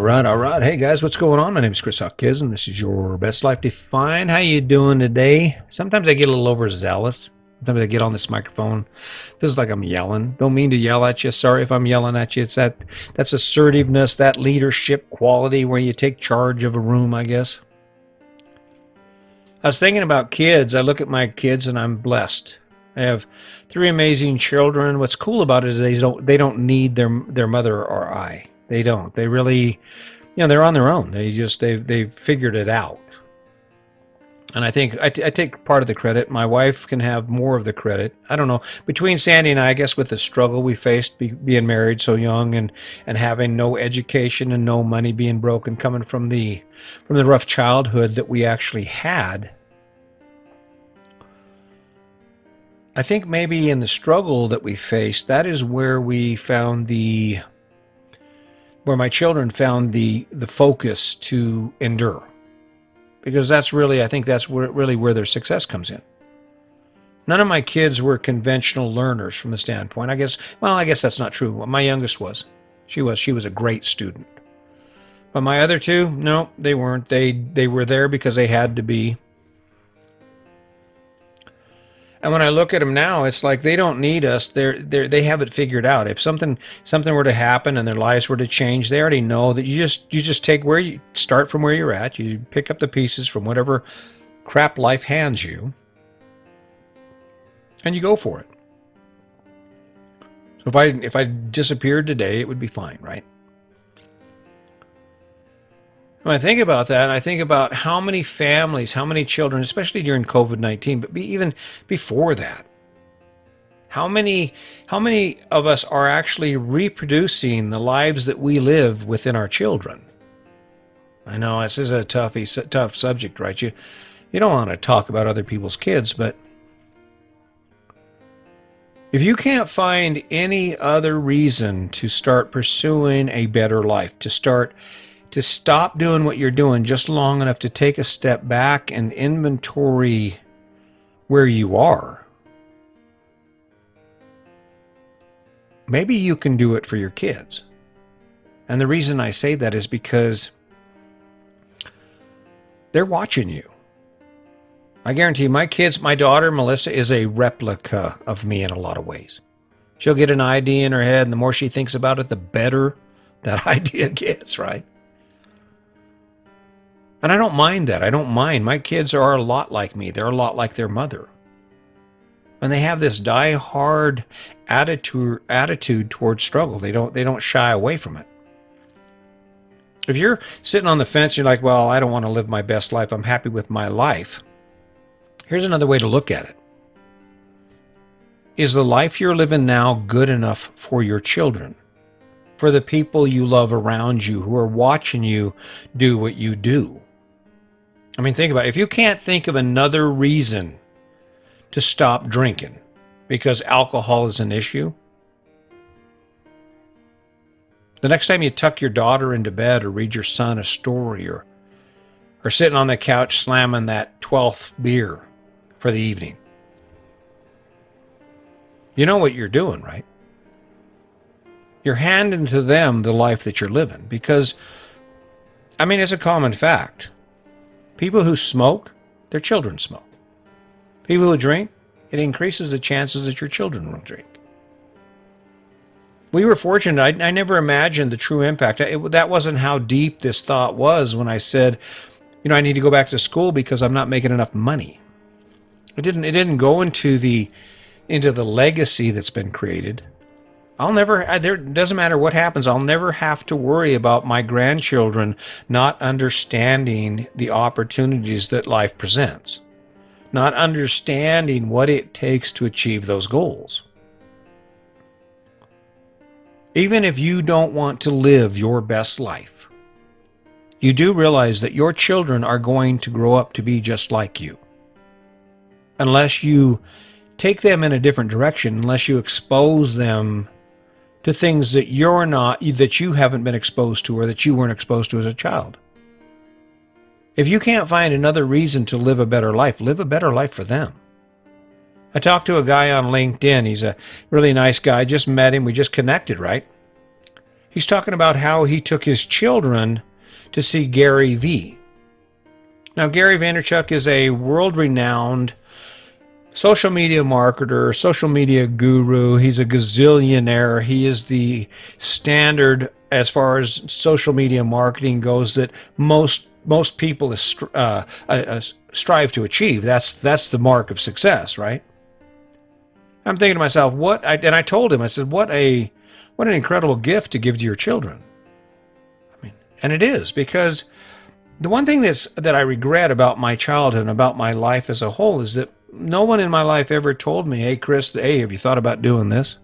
All right. Hey guys, what's going on? My name is Chris Hawkins, and this is your Best Life Defined. How you doing today? Sometimes I get a little overzealous. Sometimes I get on this microphone, feels like I'm yelling. Don't mean to yell at you. Sorry if I'm yelling at you. It's that's assertiveness, that leadership quality where you take charge of a room, I guess. I was thinking about kids. I look at my kids and I'm blessed. I have three amazing children. What's cool about it is they don't need their mother or I. They don't. They really, they're on their own. They've figured it out. And I think I take part of the credit. My wife can have more of the credit. I don't know. Between Sandy and I guess with the struggle we faced being married so young and having no education and no money, being broke and coming from the rough childhood that we actually had, I think maybe in the struggle that we faced, that is where my children found the focus to endure. Because I think that's where their success comes in. None of my kids were conventional learners from the standpoint. I guess that's not true. My youngest was. She was a great student. But my other two, no, they weren't. They were there because they had to be. And when I look at them now, it's like they don't need us. They have it figured out. If something were to happen and their lives were to change, they already know that you just take where you start from where you're at. You pick up the pieces from whatever crap life hands you, and you go for it. So if I disappeared today, it would be fine, right? When I think about that, I think about how many families, how many children, especially during COVID-19, but even before that, how many of us are actually reproducing the lives that we live within our children? I know this is a tough subject, right? You don't want to talk about other people's kids, but if you can't find any other reason to start pursuing a better life, to stop doing what you're doing just long enough to take a step back and inventory where you are, maybe you can do it for your kids. And the reason I say that is because they're watching you. I guarantee my daughter, Melissa, is a replica of me in a lot of ways. She'll get an idea in her head, and the more she thinks about it, the better that idea gets, right? And I don't mind that. I don't mind. My kids are a lot like me. They're a lot like their mother. And they have this die-hard attitude towards struggle. They don't shy away from it. If you're sitting on the fence, you're like, well, I don't want to live my best life. I'm happy with my life. Here's another way to look at it. Is the life you're living now good enough for your children? For the people you love around you who are watching you do what you do? I mean, think about it. If you can't think of another reason to stop drinking because alcohol is an issue, the next time you tuck your daughter into bed or read your son a story or sitting on the couch slamming that 12th beer for the evening, you know what you're doing, right? You're handing to them the life that you're living because, I mean, it's a common fact. People who smoke, their children smoke. People who drink, it increases the chances that your children will drink. We were fortunate. I never imagined the true impact. That wasn't how deep this thought was when I said, I need to go back to school because I'm not making enough money. It didn't go into the legacy that's been created. It doesn't matter what happens, I'll never have to worry about my grandchildren not understanding the opportunities that life presents, not understanding what it takes to achieve those goals. Even if you don't want to live your best life, you do realize that your children are going to grow up to be just like you. Unless you take them in a different direction, unless you expose them to things that you haven't been exposed to or that you weren't exposed to as a child. If you can't find another reason to live a better life for them. I talked to a guy on LinkedIn. He's a really nice guy. I just met him. We just connected, right? He's talking about how he took his children to see Gary Vee. Now, Gary Vaynerchuk is a world-renowned social media marketer, social media guru. He's a gazillionaire. He is the standard as far as social media marketing goes that most people strive to achieve. That's the mark of success, right? I'm thinking to myself, and I told him, I said, what an incredible gift to give to your children. I mean, and it is, because the one thing that I regret about my childhood and about my life as a whole is that no one in my life ever told me, hey, Chris, hey, have you thought about doing this?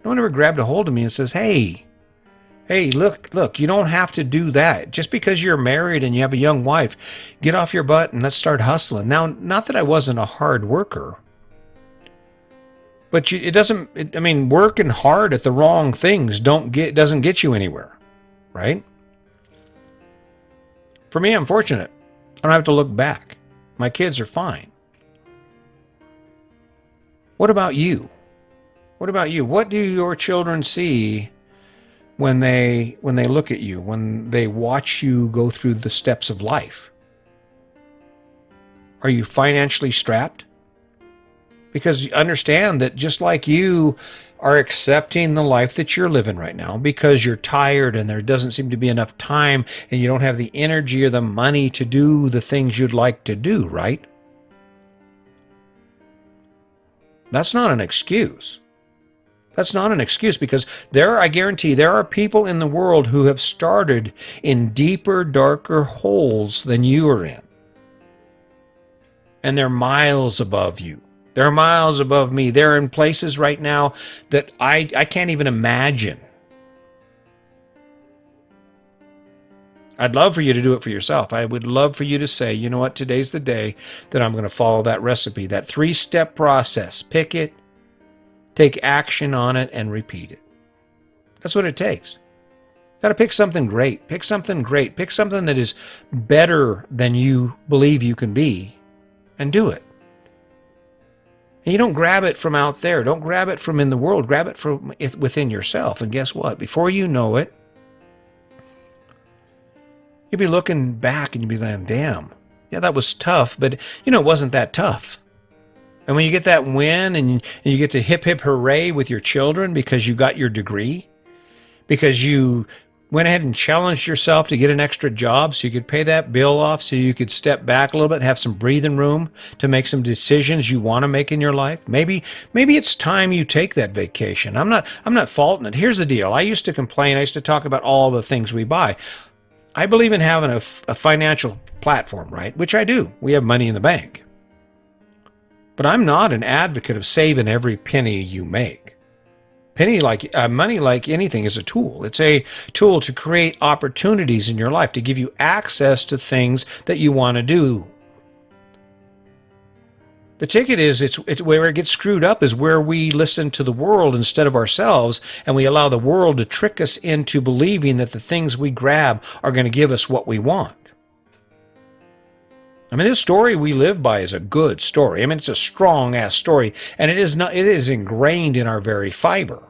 No one ever grabbed a hold of me and says, hey, look, you don't have to do that. Just because you're married and you have a young wife, get off your butt and let's start hustling. Now, not that I wasn't a hard worker, but working hard at the wrong things doesn't get you anywhere, right? For me, I'm fortunate. I don't have to look back. My kids are fine. What about you? What about you? What do your children see when they look at you, when they watch you go through the steps of life? Are you financially strapped? Because you understand that just like you are accepting the life that you're living right now because you're tired and there doesn't seem to be enough time and you don't have the energy or the money to do the things you'd like to do, right? That's not an excuse. That's not an excuse, because I guarantee there are people in the world who have started in deeper, darker holes than you are in. And they're miles above you. They're miles above me. They're in places right now that I can't even imagine. I'd love for you to do it for yourself. I would love for you to say, you know what, today's the day that I'm going to follow that recipe, that 3-step process. Pick it, take action on it, and repeat it. That's what it takes. Got to pick something great. Pick something great. Pick something that is better than you believe you can be, and do it. And you don't grab it from out there. Don't grab it from in the world. Grab it from within yourself. And guess what? Before you know it, you'll be looking back and you'll be going, damn, yeah, that was tough, but it wasn't that tough. And when you get that win and you get to hip, hip, hooray with your children because you got your degree, because you went ahead and challenged yourself to get an extra job so you could pay that bill off, so you could step back a little bit and have some breathing room to make some decisions you want to make in your life. Maybe it's time you take that vacation. I'm not faulting it. Here's the deal. I used to complain. I used to talk about all the things we buy. I believe in having a financial platform, right? Which I do. We have money in the bank. But I'm not an advocate of saving every penny you make. Money, like anything, is a tool. It's a tool to create opportunities in your life, to give you access to things that you want to do. The ticket is, it's where it gets screwed up is where we listen to the world instead of ourselves, and we allow the world to trick us into believing that the things we grab are going to give us what we want. I mean, this story we live by is a good story. I mean, it's a strong-ass story, and it is ingrained in our very fiber.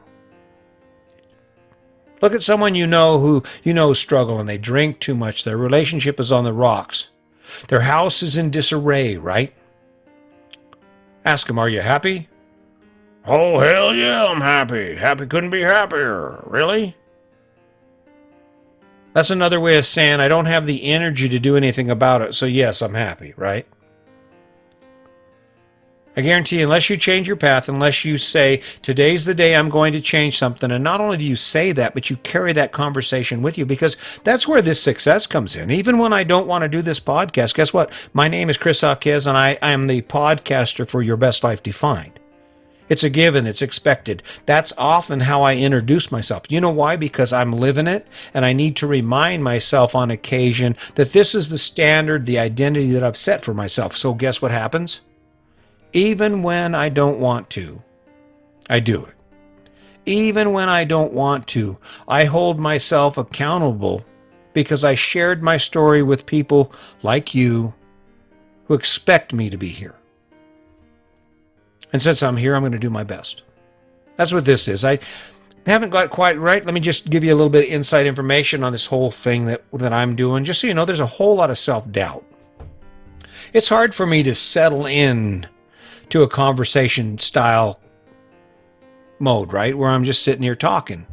Look at someone who is struggling. They drink too much. Their relationship is on the rocks. Their house is in disarray, right? Ask them, are you happy? Oh, hell yeah, I'm happy. Happy couldn't be happier. Really? That's another way of saying I don't have the energy to do anything about it, so yes, I'm happy, right? I guarantee you, unless you change your path, unless you say, today's the day I'm going to change something, and not only do you say that, but you carry that conversation with you, because that's where this success comes in. Even when I don't want to do this podcast, guess what? My name is Chris Alquez, and I am the podcaster for Your Best Life Defined. It's a given. It's expected. That's often how I introduce myself. You know why? Because I'm living it, and I need to remind myself on occasion that this is the standard, the identity that I've set for myself. So guess what happens? Even when I don't want to, I do it. Even when I don't want to, I hold myself accountable because I shared my story with people like you who expect me to be here. And since I'm here, I'm going to do my best. That's what this is. haven't got quite right. Let me just give you a little bit of inside information on this whole thing that I'm doing, just so you know. There's a whole lot of self-doubt. It's hard for me to settle in to a conversation style mode, right, where I'm just sitting here talking.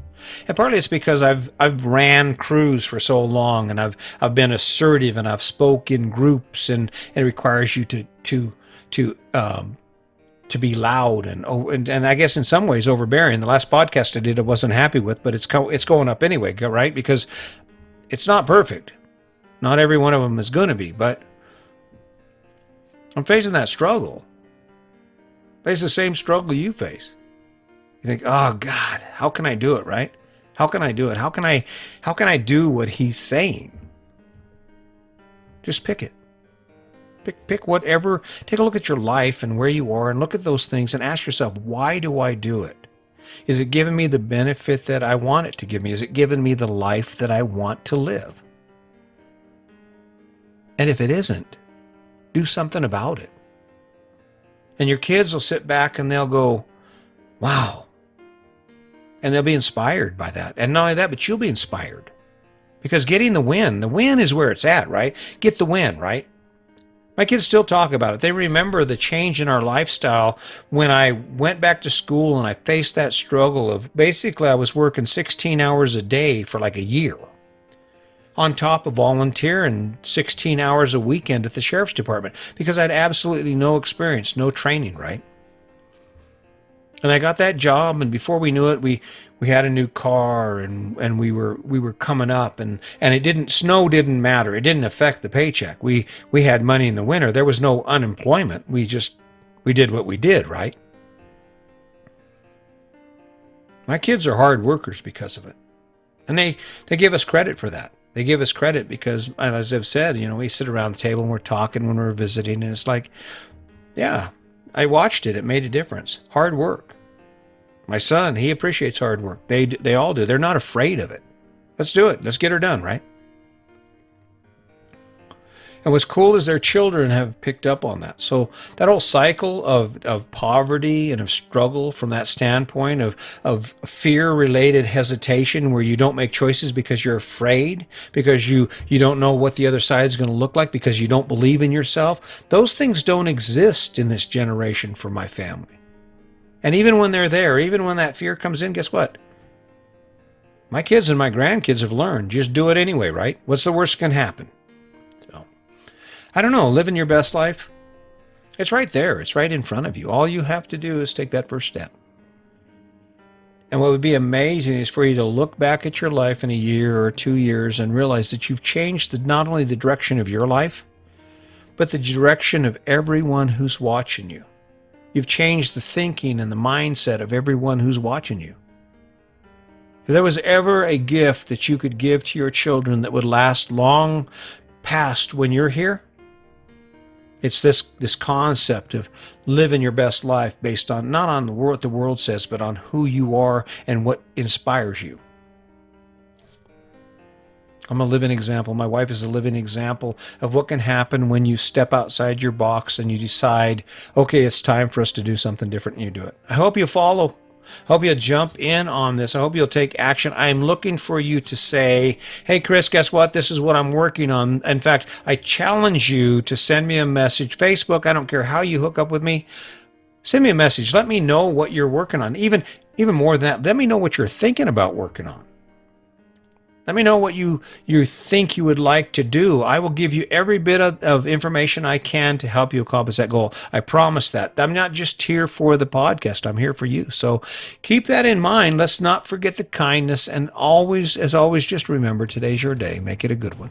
And partly it's because I've ran crews for so long, and I've been assertive, and I've spoke in groups, and it requires you to be loud and I guess in some ways overbearing. The last podcast I did I wasn't happy with, but it's going up anyway, right? Because it's not perfect. Not every one of them is going to be, but I'm facing that struggle. Face the same struggle you face. You think, oh God, how can I do it, right? How can I do it? How can I do what he's saying? Just pick it. Pick whatever. Take a look at your life and where you are and look at those things and ask yourself, why do I do it? Is it giving me the benefit that I want it to give me? Is it giving me the life that I want to live? And if it isn't, do something about it. And your kids will sit back and they'll go, wow. And they'll be inspired by that. And not only that, but you'll be inspired. Because getting the win is where it's at, right? Get the win, right? My kids still talk about it. They remember the change in our lifestyle when I went back to school and I faced that struggle of basically I was working 16 hours a day for like a year, on top of volunteering 16 hours a weekend at the sheriff's department, because I had absolutely no experience, no training, right? And I got that job, and before we knew it, we had a new car, and we were coming up, and snow didn't matter. It didn't affect the paycheck. We had money in the winter. There was no unemployment. We did what we did, right? My kids are hard workers because of it. And they give us credit for that. They give us credit because, as I've said, we sit around the table and we're talking when we're visiting, and it's like, yeah, I watched it. It made a difference. Hard work. My son, he appreciates hard work. They all do. They're not afraid of it. Let's do it. Let's get her done, right? And what's cool is their children have picked up on that. So that whole cycle of poverty and of struggle from that standpoint of fear-related hesitation where you don't make choices because you're afraid, because you don't know what the other side is going to look like, because you don't believe in yourself, those things don't exist in this generation for my family. And even when they're there, even when that fear comes in, guess what? My kids and my grandkids have learned, just do it anyway, right? What's the worst that can happen? I don't know, living your best life, it's right there. It's right in front of you. All you have to do is take that first step. And what would be amazing is for you to look back at your life in a year or 2 years and realize that you've changed not only the direction of your life, but the direction of everyone who's watching you. You've changed the thinking and the mindset of everyone who's watching you. If there was ever a gift that you could give to your children that would last long past when you're here, it's this concept of living your best life based on not on what the world says, but on who you are and what inspires you. I'm a living example. My wife is a living example of what can happen when you step outside your box and you decide, okay, it's time for us to do something different, and you do it. I hope you follow. I hope you'll jump in on this. I hope you'll take action. I'm looking for you to say, hey, Chris, guess what? This is what I'm working on. In fact, I challenge you to send me a message. Facebook, I don't care how you hook up with me. Send me a message. Let me know what you're working on. Even more than that, let me know what you're thinking about working on. Let me know what you think you would like to do. I will give you every bit of information I can to help you accomplish that goal. I promise that. I'm not just here for the podcast. I'm here for you. So keep that in mind. Let's not forget the kindness. And always, as always, just remember, today's your day. Make it a good one.